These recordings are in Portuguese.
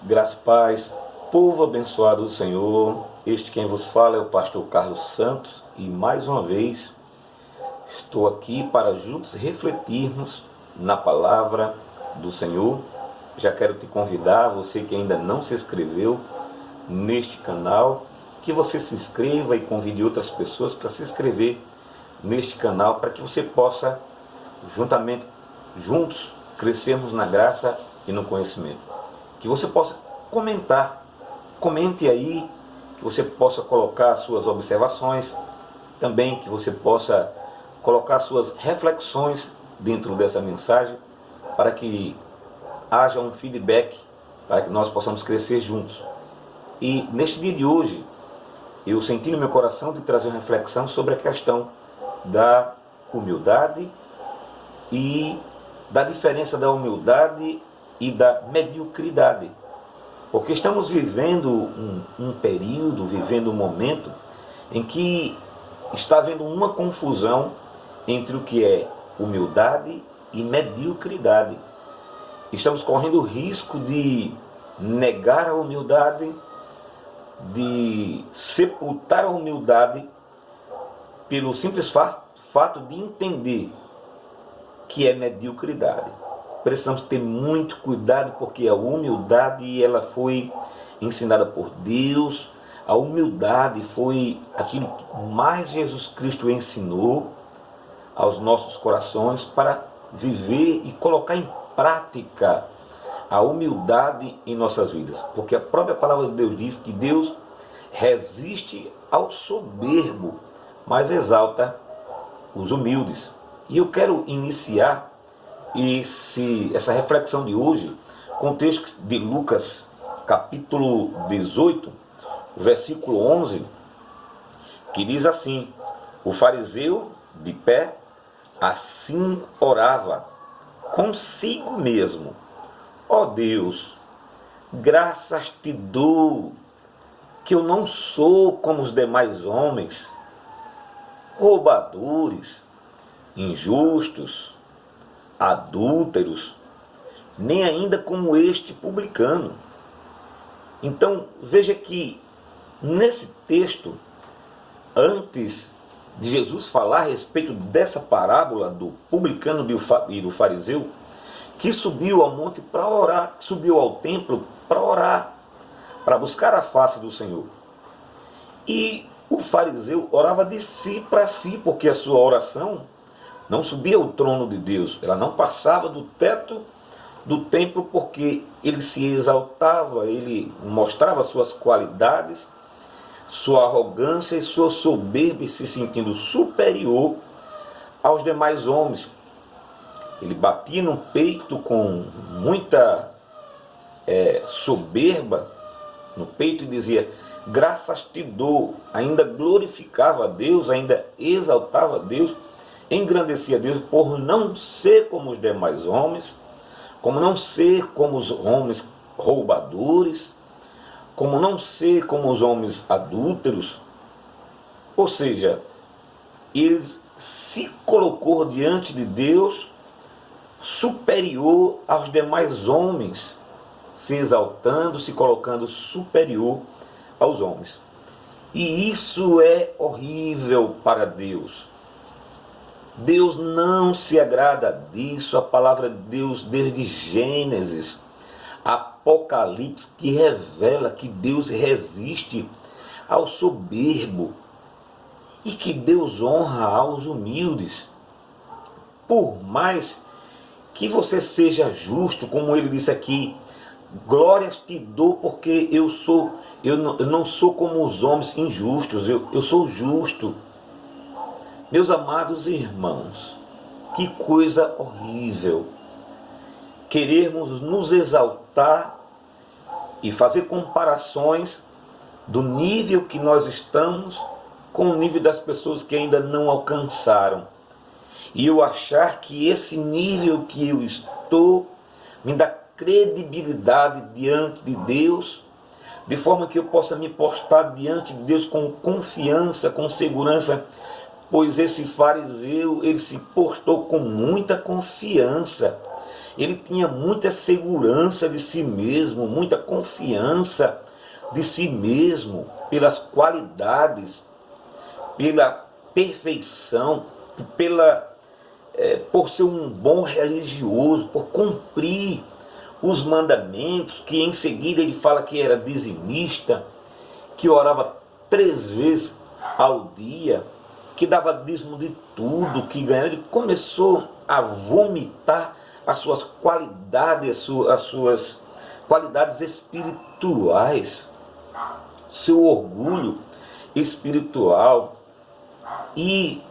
Graça e paz, povo abençoado do Senhor. Este quem vos fala é o pastor Carlos Santos e mais uma vez estou aqui para juntos refletirmos na palavra do Senhor. Já quero te convidar, você que ainda não se inscreveu neste canal, que você se inscreva e convide outras pessoas para se inscrever neste canal, para que você possa juntos crescermos na graça e no conhecimento. Que você possa comente aí, que você possa colocar suas observações, também que você possa colocar suas reflexões dentro dessa mensagem, para que haja um feedback, para que nós possamos crescer juntos. E neste dia de hoje, eu senti no meu coração de trazer uma reflexão sobre a questão da humildade e da diferença da humildade e da mediocridade. Porque estamos vivendo um período, vivendo um momento em que está havendo uma confusão entre o que é humildade e mediocridade. Estamos correndo o risco de negar a humildade, de sepultar a humildade pelo simples fato de entender que é mediocridade. Precisamos ter muito cuidado, porque a humildade ela foi ensinada por Deus. A humildade foi aquilo que mais Jesus Cristo ensinou aos nossos corações para viver e colocar em prática a humildade em nossas vidas. Porque a própria palavra de Deus diz que Deus resiste ao soberbo, mas exalta os humildes. E eu quero iniciar essa reflexão de hoje com o texto de Lucas, capítulo 18, versículo 11, que diz assim: o fariseu de pé assim orava consigo mesmo: ó Deus, graças te dou que eu não sou como os demais homens, roubadores, injustos, adúlteros, nem ainda como este publicano. Então veja que nesse texto, antes de Jesus falar a respeito dessa parábola do publicano e do fariseu, que subiu ao monte para orar, subiu ao templo para orar, para buscar a face do Senhor. E o fariseu orava de si para si, porque a sua oração não subia ao trono de Deus, ela não passava do teto do templo, porque ele se exaltava, ele mostrava suas qualidades, sua arrogância e sua soberba, se sentindo superior aos demais homens. Ele batia no peito com muita soberba no peito e dizia: graças te dou. Ainda glorificava a Deus, ainda exaltava a Deus, engrandecia a Deus por não ser como os demais homens, como não ser como os homens roubadores, como não ser como os homens adúlteros. Ou seja, ele se colocou diante de Deus superior aos demais homens, se exaltando, se colocando superior aos homens. E isso é horrível para Deus. Deus não se agrada disso. A palavra de Deus, desde Gênesis, Apocalipse, que revela que Deus resiste ao soberbo e que Deus honra aos humildes. Por mais que você seja justo, como ele disse aqui: glórias te dou porque eu não sou como os homens injustos, eu sou justo. Meus amados irmãos, que coisa horrível querermos nos exaltar e fazer comparações do nível que nós estamos com o nível das pessoas que ainda não alcançaram. E eu achar que esse nível que eu estou me dá credibilidade diante de Deus, de forma que eu possa me postar diante de Deus com confiança, com segurança. Pois esse fariseu, ele se postou com muita confiança. ele tinha muita segurança de si mesmo, muita confiança de si mesmo, pelas qualidades, pela perfeição, por ser um bom religioso, por cumprir os mandamentos, que em seguida ele fala que era dizimista, que orava 3 vezes ao dia, que dava dízimo de tudo que ganhava. Ele começou a vomitar as suas qualidades, as suas qualidades espirituais, seu orgulho espiritual, e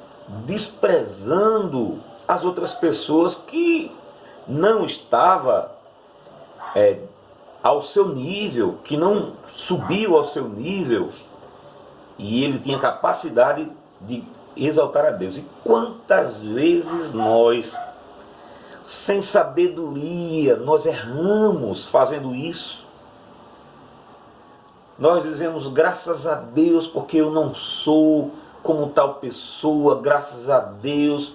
desprezando as outras pessoas que não estavam ao seu nível, que não subiu ao seu nível, e ele tinha capacidade de exaltar a Deus. E quantas vezes nós, sem sabedoria, nós erramos fazendo isso? Nós dizemos graças a Deus porque eu não sou como tal pessoa, graças a Deus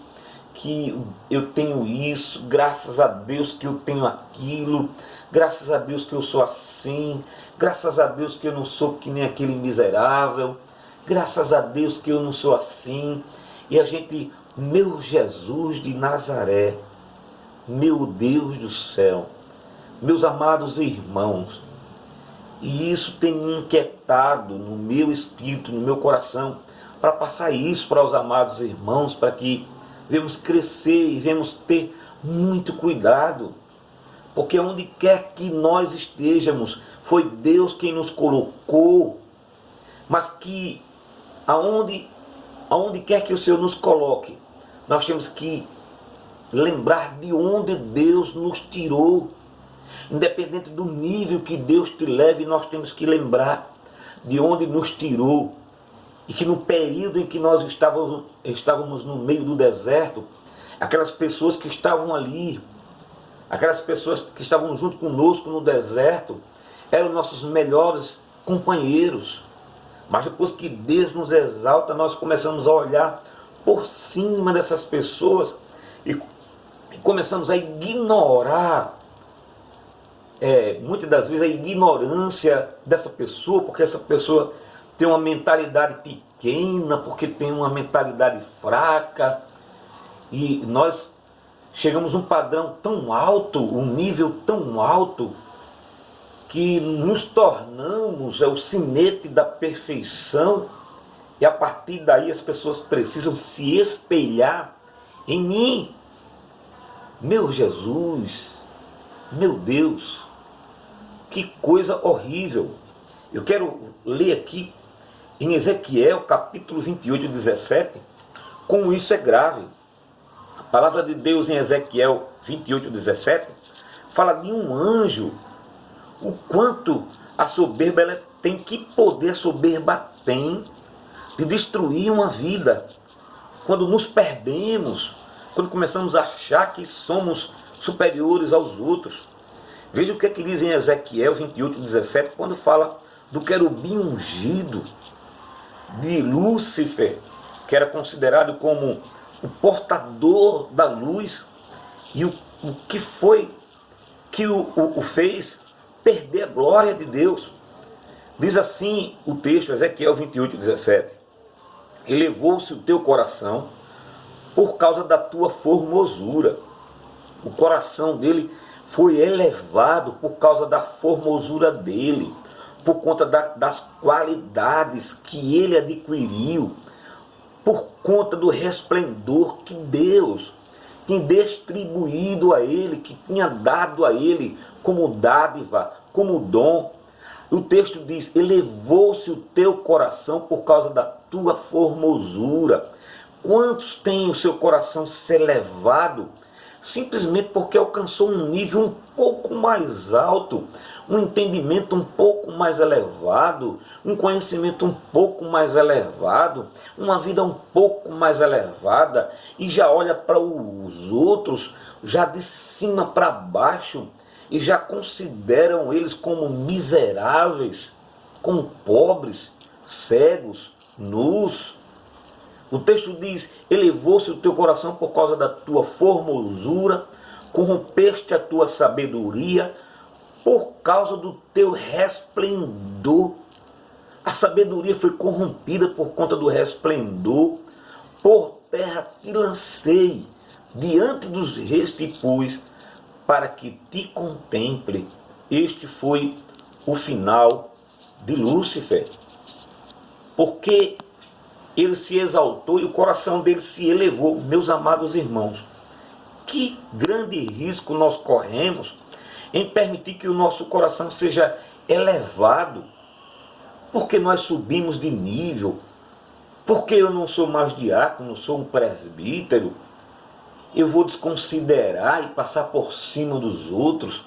que eu tenho isso, graças a Deus que eu tenho aquilo, graças a Deus que eu sou assim, graças a Deus que eu não sou que nem aquele miserável, graças a Deus que eu não sou assim. E a gente, meu Jesus de Nazaré, meu Deus do céu, meus amados irmãos, e isso tem me inquietado no meu espírito, no meu coração, para passar isso para os amados irmãos, para que venhamos crescer e venhamos ter muito cuidado, porque onde quer que nós estejamos, foi Deus quem nos colocou, mas que aonde quer que o Senhor nos coloque, nós temos que lembrar de onde Deus nos tirou. Independente do nível que Deus te leve, nós temos que lembrar de onde nos tirou. E que no período em que nós estávamos no meio do deserto, aquelas pessoas que estavam ali, aquelas pessoas que estavam junto conosco no deserto, eram nossos melhores companheiros. Mas depois que Deus nos exalta, nós começamos a olhar por cima dessas pessoas e começamos a ignorar, muitas das vezes, a ignorância dessa pessoa, porque essa pessoa tem uma mentalidade pequena, porque tem uma mentalidade fraca, e nós chegamos a um padrão tão alto, um nível tão alto, que nos tornamos o sinete da perfeição, e a partir daí as pessoas precisam se espelhar em mim. Meu Jesus, meu Deus, que coisa horrível. Eu quero ler aqui em Ezequiel, capítulo 28, 17, como isso é grave. A palavra de Deus em Ezequiel 28, 17, fala de um anjo, o quanto a soberba ela tem, que poder a soberba tem de destruir uma vida. Quando nos perdemos, quando começamos a achar que somos superiores aos outros. Veja o que é que diz em Ezequiel 28, 17, quando fala do querubim ungido, de Lúcifer, que era considerado como o portador da luz, e o que foi que o fez perder a glória de Deus. Diz assim o texto, Ezequiel 28, 17: elevou-se o teu coração por causa da tua formosura. O coração dele foi elevado por causa da formosura dele, por conta das qualidades que ele adquiriu, por conta do resplendor que Deus tinha distribuído a ele, que tinha dado a ele como dádiva, como dom. O texto diz: elevou-se o teu coração por causa da tua formosura. Quantos têm o seu coração se elevado simplesmente porque alcançou um nível um pouco mais alto, um entendimento um pouco mais elevado, um conhecimento um pouco mais elevado, uma vida um pouco mais elevada, e já olha para os outros já de cima para baixo e já consideram eles como miseráveis, como pobres, cegos, nus. O texto diz: elevou-se o teu coração por causa da tua formosura, corrompeste a tua sabedoria por causa do teu resplendor. A sabedoria foi corrompida por conta do resplendor. Por terra te lancei, diante dos reis te pus, para que te contemple. Este foi o final de Lúcifer. Porque ele se exaltou e o coração dele se elevou. Meus amados irmãos, que grande risco nós corremos em permitir que o nosso coração seja elevado, porque nós subimos de nível, porque eu não sou mais diácono, sou um presbítero, eu vou desconsiderar e passar por cima dos outros,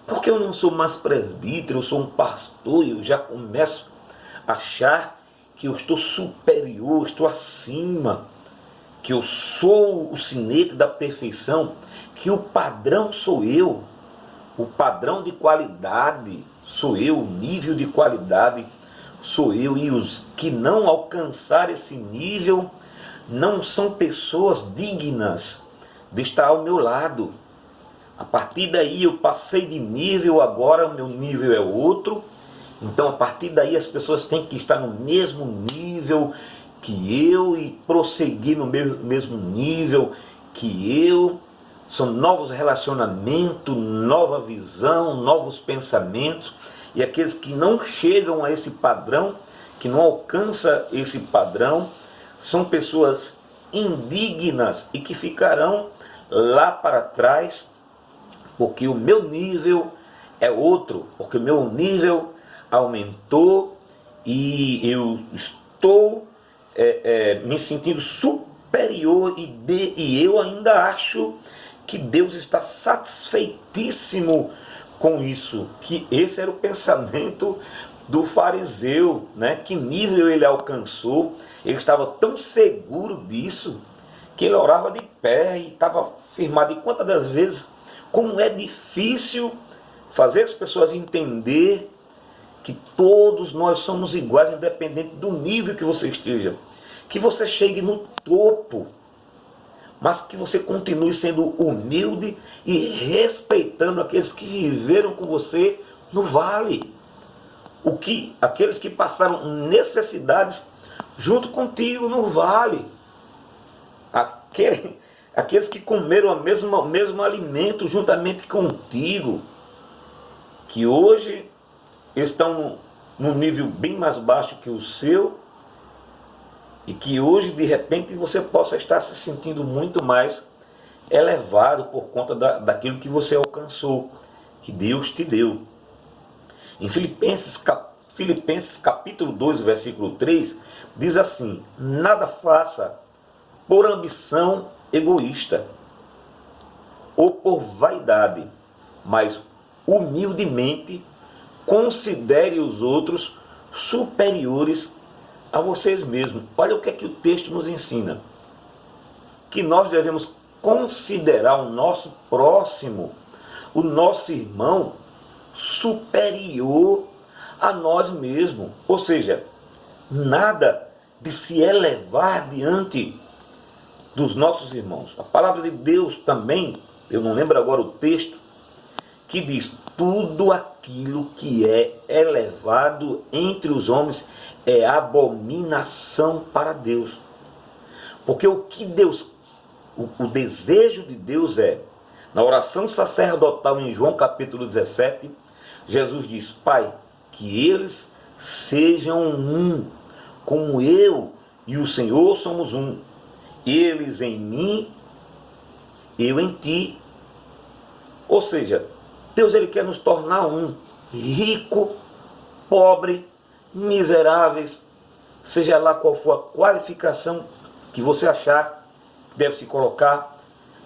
porque eu não sou mais presbítero, eu sou um pastor e eu já começo a achar que eu estou superior, estou acima, que eu sou o sinete da perfeição, que o padrão sou eu, o padrão de qualidade sou eu, o nível de qualidade sou eu, e os que não alcançar esse nível não são pessoas dignas de estar ao meu lado. A partir daí eu passei de nível, agora o meu nível é outro. Então a partir daí as pessoas têm que estar no mesmo nível que eu e prosseguir no mesmo nível que eu. São novos relacionamentos, nova visão, novos pensamentos. E aqueles que não chegam a esse padrão, que não alcançam esse padrão, são pessoas indignas e que ficarão lá para trás, porque o meu nível é outro, porque o meu nível aumentou e eu estou me sentindo superior e eu ainda acho que Deus está satisfeitíssimo com isso, que esse era o pensamento do fariseu, né? Que nível ele alcançou, ele estava tão seguro disso, que ele orava de pé e estava firmado. E quantas das vezes, como é difícil fazer as pessoas entender que todos nós somos iguais, independente do nível que você esteja, que você chegue no topo, mas que você continue sendo humilde e respeitando aqueles que viveram com você no vale. Aqueles que passaram necessidades junto contigo no vale. Aqueles que comeram o mesmo alimento juntamente contigo. Que hoje estão num nível bem mais baixo que o seu. E que hoje, de repente, você possa estar se sentindo muito mais elevado por conta daquilo que você alcançou, que Deus te deu. Em Filipenses capítulo 2, versículo 3, diz assim: nada faça por ambição egoísta ou por vaidade, mas humildemente considere os outros superiores a vocês mesmos. Olha o que é que o texto nos ensina. Que nós devemos considerar o nosso próximo, o nosso irmão, superior a nós mesmos. Ou seja, nada de se elevar diante dos nossos irmãos. A palavra de Deus também, eu não lembro agora o texto, que diz: tudo aquilo que é elevado entre os homens é abominação para Deus. Porque o que Deus, o desejo de Deus é, na oração sacerdotal em João capítulo 17, Jesus diz: Pai, que eles sejam um, como eu e o Senhor somos um. Eles em mim, eu em ti. Ou seja, Deus ele quer nos tornar um, rico, pobre, miseráveis, seja lá qual for a qualificação que você achar que deve se colocar,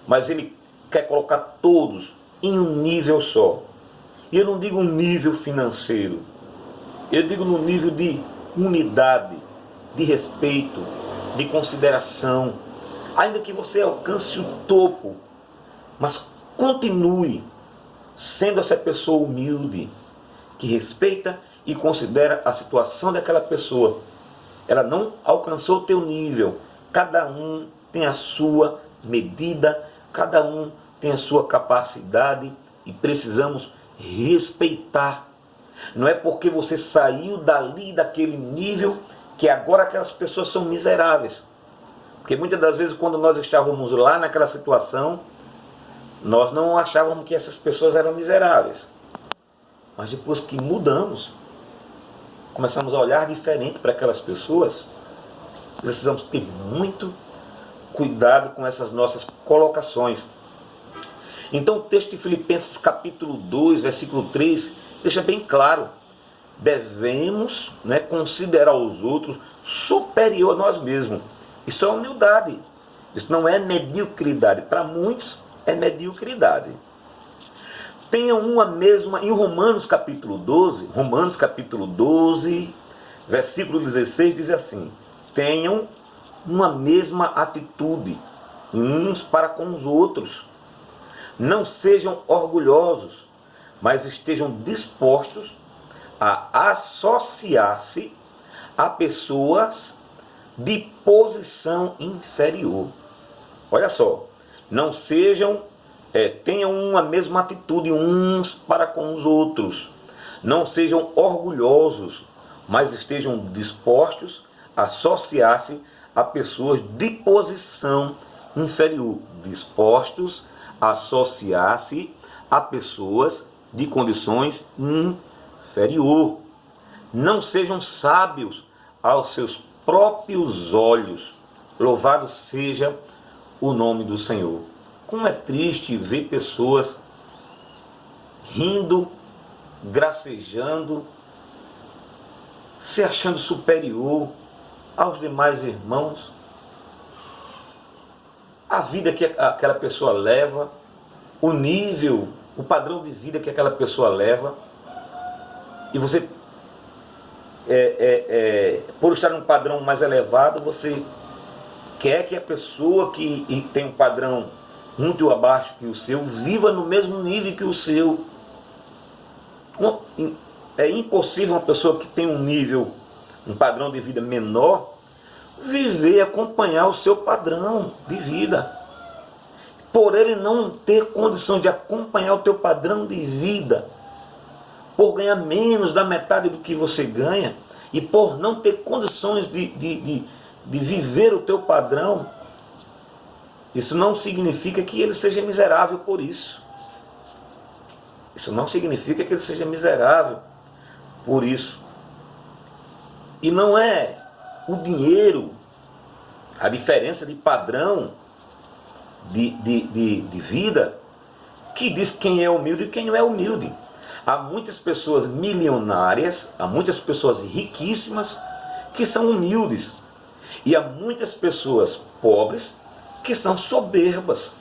mas ele quer colocar todos em um nível só. E eu não digo um nível financeiro, eu digo no nível de unidade, de respeito, de consideração. Ainda que você alcance o topo, mas continue sendo essa pessoa humilde, que respeita e considera a situação daquela pessoa. Ela não alcançou o teu nível. Cada um tem a sua medida, cada um tem a sua capacidade e precisamos respeitar. Não é porque você saiu dali, daquele nível, que agora aquelas pessoas são miseráveis. Porque muitas das vezes, quando nós estávamos lá naquela situação, nós não achávamos que essas pessoas eram miseráveis. Mas depois que mudamos, começamos a olhar diferente para aquelas pessoas, precisamos ter muito cuidado com essas nossas colocações. Então o texto de Filipenses capítulo 2, versículo 3, deixa bem claro. Devemos, considerar os outros superior a nós mesmos. Isso é humildade. Isso não é mediocridade. Para muitos é mediocridade. Tenham uma mesma, em Romanos capítulo 12, versículo 16, diz assim: tenham uma mesma atitude uns para com os outros. Não sejam orgulhosos, mas estejam dispostos a associar-se a pessoas de posição inferior. Olha só, não sejam, tenham uma mesma atitude uns para com os outros. Não sejam orgulhosos, mas estejam dispostos a associar-se a pessoas de posição inferior. Dispostos a associar-se a pessoas de condições inferior. Não sejam sábios aos seus próprios olhos. Louvado seja o nome do Senhor. Como é triste ver pessoas rindo, gracejando, se achando superior aos demais irmãos. A vida que aquela pessoa leva, o nível, o padrão de vida que aquela pessoa leva, e você, por estar num padrão mais elevado, você quer que a pessoa que tem um padrão muito abaixo que o seu, viva no mesmo nível que o seu. É impossível uma pessoa que tem um nível, um padrão de vida menor, viver e acompanhar o seu padrão de vida. Por ele não ter condições de acompanhar o teu padrão de vida, por ganhar menos da metade do que você ganha, e por não ter condições de viver o teu padrão, isso não significa que ele seja miserável por isso. Isso não significa que ele seja miserável por isso. E não é o dinheiro, a diferença de padrão de vida, que diz quem é humilde e quem não é humilde. Há muitas pessoas milionárias, há muitas pessoas riquíssimas que são humildes. E há muitas pessoas pobres que são soberbas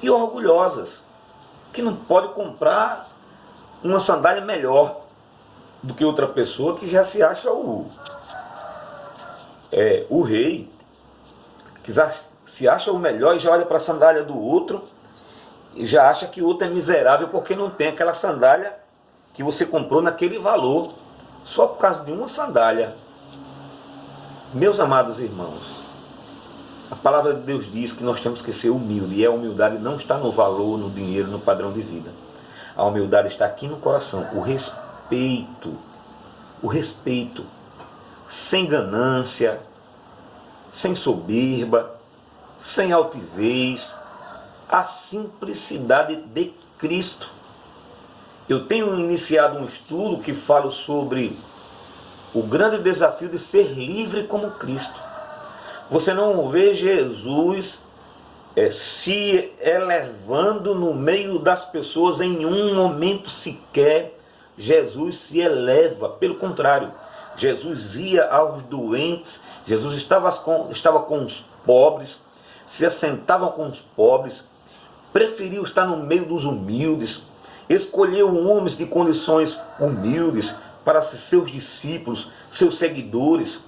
e orgulhosas, que não podem comprar uma sandália melhor do que outra pessoa que já se acha o rei, que se acha o melhor e já olha para a sandália do outro e já acha que o outro é miserável porque não tem aquela sandália que você comprou naquele valor, só por causa de uma sandália. Meus amados irmãos, a palavra de Deus diz que nós temos que ser humildes, e a humildade não está no valor, no dinheiro, no padrão de vida. A humildade está aqui no coração, o respeito, sem ganância, sem soberba, sem altivez, a simplicidade de Cristo. Eu tenho iniciado um estudo que fala sobre o grande desafio de ser livre como Cristo. Você não vê Jesus se elevando no meio das pessoas em um momento sequer. Jesus se eleva, pelo contrário, Jesus ia aos doentes, Jesus estava com os pobres, se assentava com os pobres, preferiu estar no meio dos humildes, escolheu homens de condições humildes para ser seus discípulos, seus seguidores.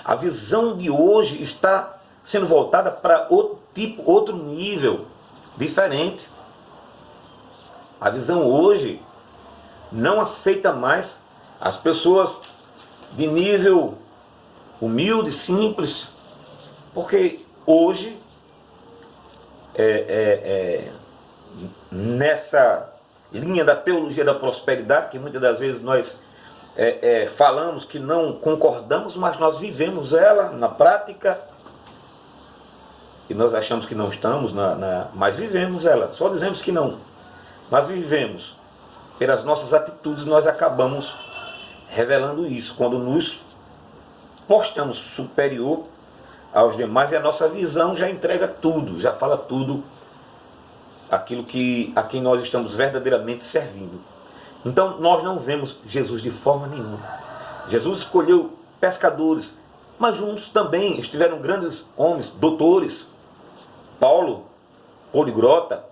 A visão de hoje está sendo voltada para outro nível, diferente. A visão hoje não aceita mais as pessoas de nível humilde, simples, porque hoje nessa linha da teologia da prosperidade, que muitas das vezes nós falamos que não concordamos, mas nós vivemos ela na prática, e nós achamos que não estamos, mas vivemos ela, só dizemos que não, mas vivemos. Pelas nossas atitudes nós acabamos revelando isso, quando nos postamos superior aos demais, e a nossa visão já entrega tudo, já fala tudo aquilo a quem nós estamos verdadeiramente servindo. Então nós não vemos Jesus de forma nenhuma. Jesus escolheu pescadores, mas juntos também estiveram grandes homens, doutores. Paulo, poliglota.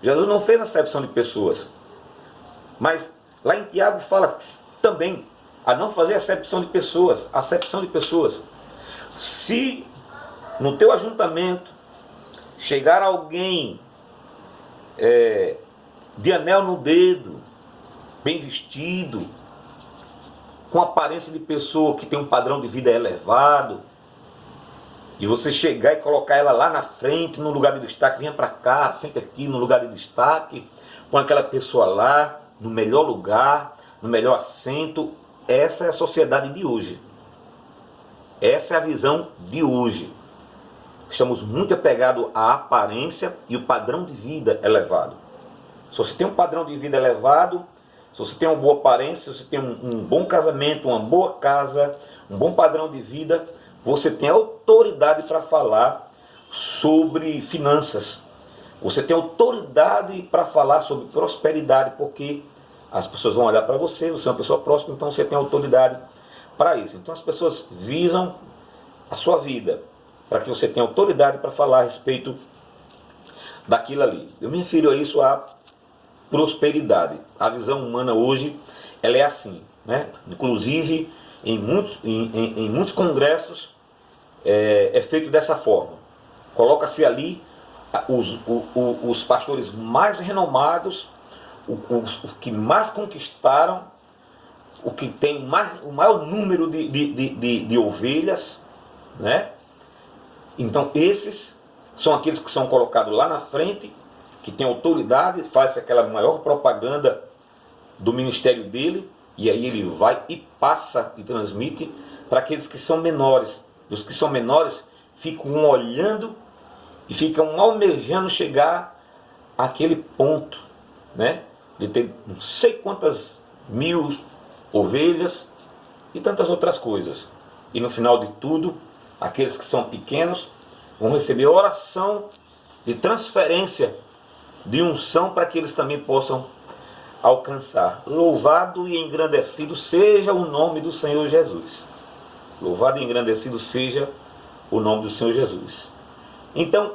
Jesus não fez acepção de pessoas. Mas lá em Tiago fala também a não fazer acepção de pessoas. Acepção de pessoas. Se no teu ajuntamento chegar alguém de anel no dedo, bem vestido, com aparência de pessoa que tem um padrão de vida elevado, e você chegar e colocar ela lá na frente, no lugar de destaque, venha para cá, senta aqui no lugar de destaque, põe aquela pessoa lá, no melhor lugar, no melhor assento. Essa é a sociedade de hoje. Essa é a visão de hoje. Estamos muito apegados à aparência e o padrão de vida elevado. Se você tem um padrão de vida elevado, se você tem uma boa aparência, se você tem um bom casamento, uma boa casa, um bom padrão de vida, você tem autoridade para falar sobre finanças. Você tem autoridade para falar sobre prosperidade, porque as pessoas vão olhar para você, você é uma pessoa próxima, então você tem autoridade para isso. Então as pessoas visam a sua vida, para que você tenha autoridade para falar a respeito daquilo ali. Eu me refiro a isso, a prosperidade. A visão humana hoje, ela é assim, né? Inclusive em muitos congressos é feito dessa forma. Coloca-se ali os pastores mais renomados, os que mais conquistaram, o que tem o maior número de ovelhas, né? Então esses são aqueles que são colocados lá na frente, que tem autoridade, faz aquela maior propaganda do ministério dele, e aí ele vai e passa e transmite para aqueles que são menores. E os que são menores ficam olhando e ficam almejando chegar àquele ponto, né? De ter não sei quantas mil ovelhas e tantas outras coisas. E no final de tudo, aqueles que são pequenos vão receber oração de transferência de unção para que eles também possam alcançar. Louvado e engrandecido seja o nome do Senhor Jesus. Louvado e engrandecido seja o nome do Senhor Jesus. Então,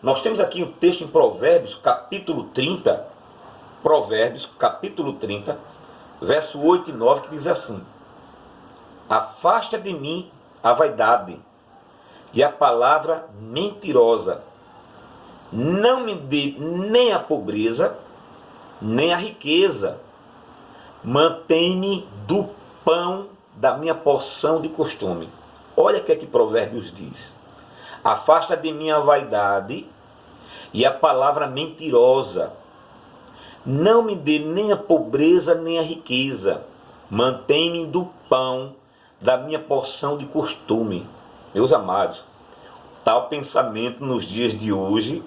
nós temos aqui um texto em Provérbios, capítulo 30, verso 8 e 9, que diz assim: afasta de mim a vaidade e a palavra mentirosa. Não me dê nem a pobreza, nem a riqueza. Mantém-me do pão da minha porção de costume. Olha o que é que Provérbios diz. Afasta de mim a vaidade e a palavra mentirosa. Não me dê nem a pobreza, nem a riqueza. Mantém-me do pão da minha porção de costume. Meus amados, tal pensamento nos dias de hoje,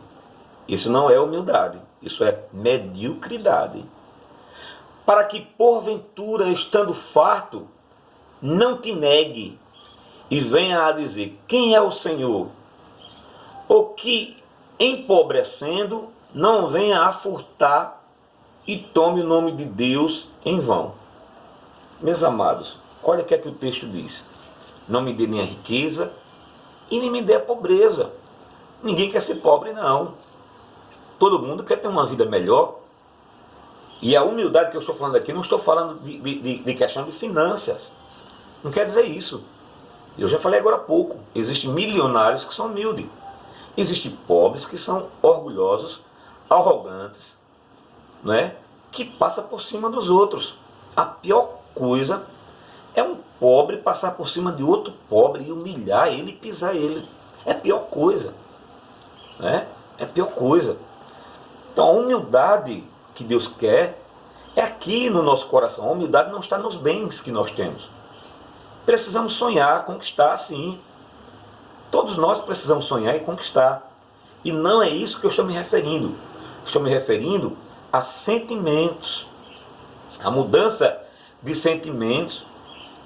isso não é humildade, isso é mediocridade. Para que porventura, estando farto, não te negue e venha a dizer: quem é o Senhor? Ou que, empobrecendo, não venha a furtar e tome o nome de Deus em vão. Meus amados, olha o que é que o texto diz. Não me dê nem a riqueza e nem me dê a pobreza. Ninguém quer ser pobre, não. Todo mundo quer ter uma vida melhor. E a humildade que eu estou falando aqui, não estou falando de questão de finanças. Não quer dizer isso. Eu já falei agora há pouco. Existem milionários que são humildes. Existem pobres que são orgulhosos, arrogantes, né? Que passa por cima dos outros. A pior coisa é um pobre passar por cima de outro pobre e humilhar ele e pisar ele. É a pior coisa, né? É a pior coisa. Então a humildade que Deus quer é aqui no nosso coração. A humildade não está nos bens que nós temos. Precisamos sonhar, conquistar, sim. Todos nós precisamos sonhar e conquistar. E não é isso que eu estou me referindo. Estou me referindo a sentimentos. A mudança de sentimentos,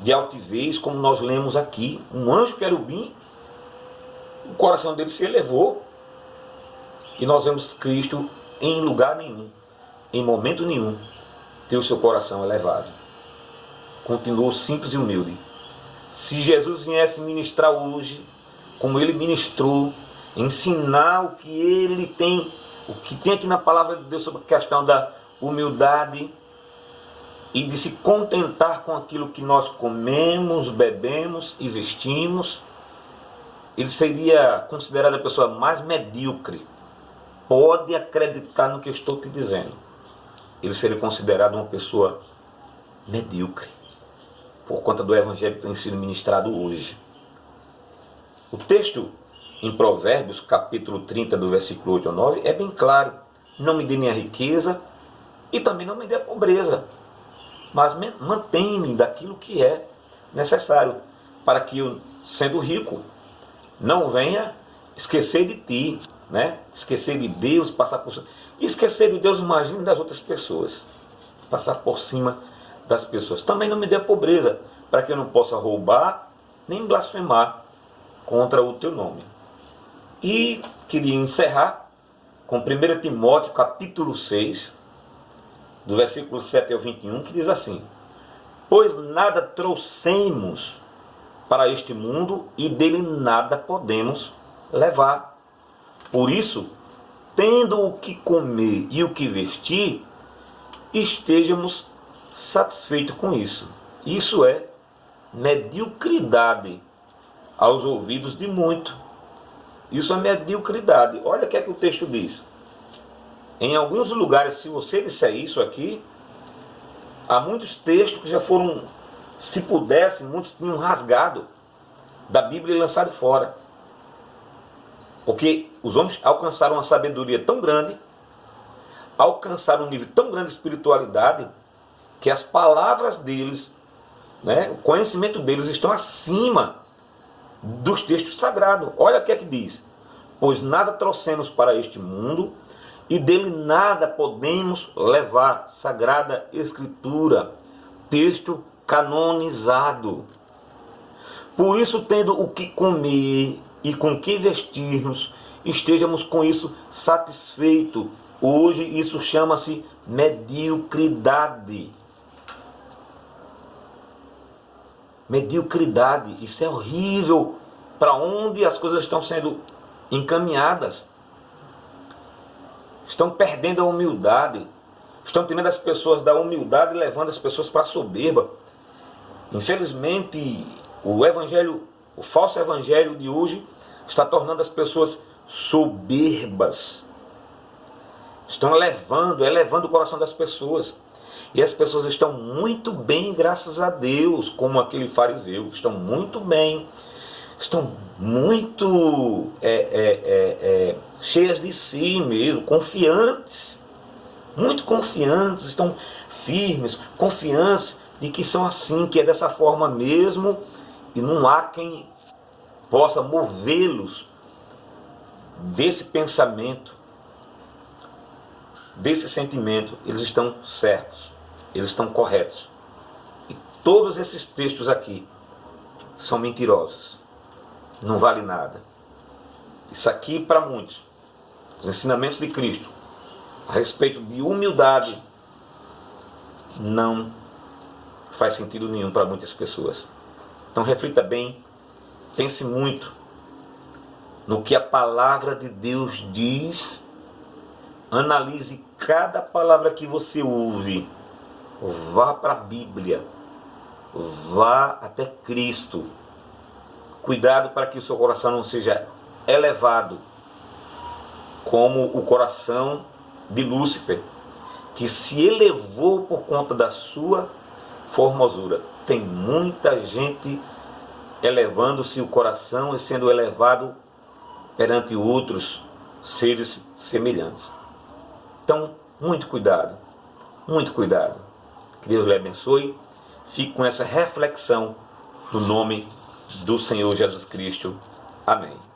de altivez, como nós lemos aqui. Um anjo querubim, o coração dele se elevou. E nós vemos Cristo em lugar nenhum, em momento nenhum, ter o seu coração elevado. Continuou simples e humilde. Se Jesus viesse ministrar hoje, como ele ministrou, ensinar o que ele tem, o que tem aqui na palavra de Deus sobre a questão da humildade e de se contentar com aquilo que nós comemos, bebemos e vestimos, ele seria considerado a pessoa mais medíocre. Pode acreditar no que eu estou te dizendo. Ele seria considerado uma pessoa medíocre, por conta do evangelho que tem sido ministrado hoje. O texto em Provérbios, capítulo 30, do versículo 8 ao 9, é bem claro. Não me dê nem a riqueza e também não me dê a pobreza, mas mantém-me daquilo que é necessário, para que eu, sendo rico, não venha esquecer de ti, né? Esquecer de Deus, passar por cima. Esquecer de Deus, imagine, das outras pessoas. Passar por cima das pessoas. Também não me dê a pobreza, para que eu não possa roubar, nem blasfemar contra o teu nome. E queria encerrar com 1 Timóteo, capítulo 6, do versículo 7 ao 21, que diz assim: pois nada trouxemos para este mundo, e dele nada podemos levar. Por isso, tendo o que comer e o que vestir, estejamos satisfeitos com isso. Isso é mediocridade aos ouvidos de muito. Isso é mediocridade. Olha o que é que o texto diz. Em alguns lugares, se você disser isso aqui, há muitos textos que já foram, se pudesse, muitos tinham rasgado da Bíblia e lançado fora. Porque os homens alcançaram uma sabedoria tão grande, alcançaram um nível tão grande de espiritualidade, que as palavras deles, né, o conhecimento deles estão acima dos textos sagrados. Olha o que é que diz: pois nada trouxemos para este mundo, e dele nada podemos levar. Sagrada Escritura, texto canonizado. Por isso, tendo o que comer e com que vestirmos, estejamos com isso satisfeitos. Hoje isso chama-se mediocridade. Mediocridade, isso é horrível. Para onde as coisas estão sendo encaminhadas? Estão perdendo a humildade. Estão tirando as pessoas da humildade e levando as pessoas para a soberba. Infelizmente, o evangelho, o falso evangelho de hoje está tornando as pessoas soberbas. Estão elevando o coração das pessoas. E as pessoas estão muito bem, graças a Deus, como aquele fariseu. Estão muito bem. Estão muito cheias de si mesmo, confiantes. Muito confiantes, estão firmes, confiantes de que são assim, que é dessa forma mesmo. E não há quem possa movê-los desse pensamento, desse sentimento. Eles estão certos, eles estão corretos. E todos esses textos aqui são mentirosos, não vale nada. Isso aqui, para muitos, os ensinamentos de Cristo a respeito de humildade não faz sentido nenhum para muitas pessoas. Então reflita bem, pense muito no que a palavra de Deus diz, analise cada palavra que você ouve, vá para a Bíblia, vá até Cristo. Cuidado para que o seu coração não seja elevado como o coração de Lúcifer, que se elevou por conta da sua formosura. Tem muita gente elevando-se o coração e sendo elevado perante outros seres semelhantes. Então, muito cuidado, muito cuidado. Que Deus lhe abençoe. Fique com essa reflexão no nome do Senhor Jesus Cristo. Amém.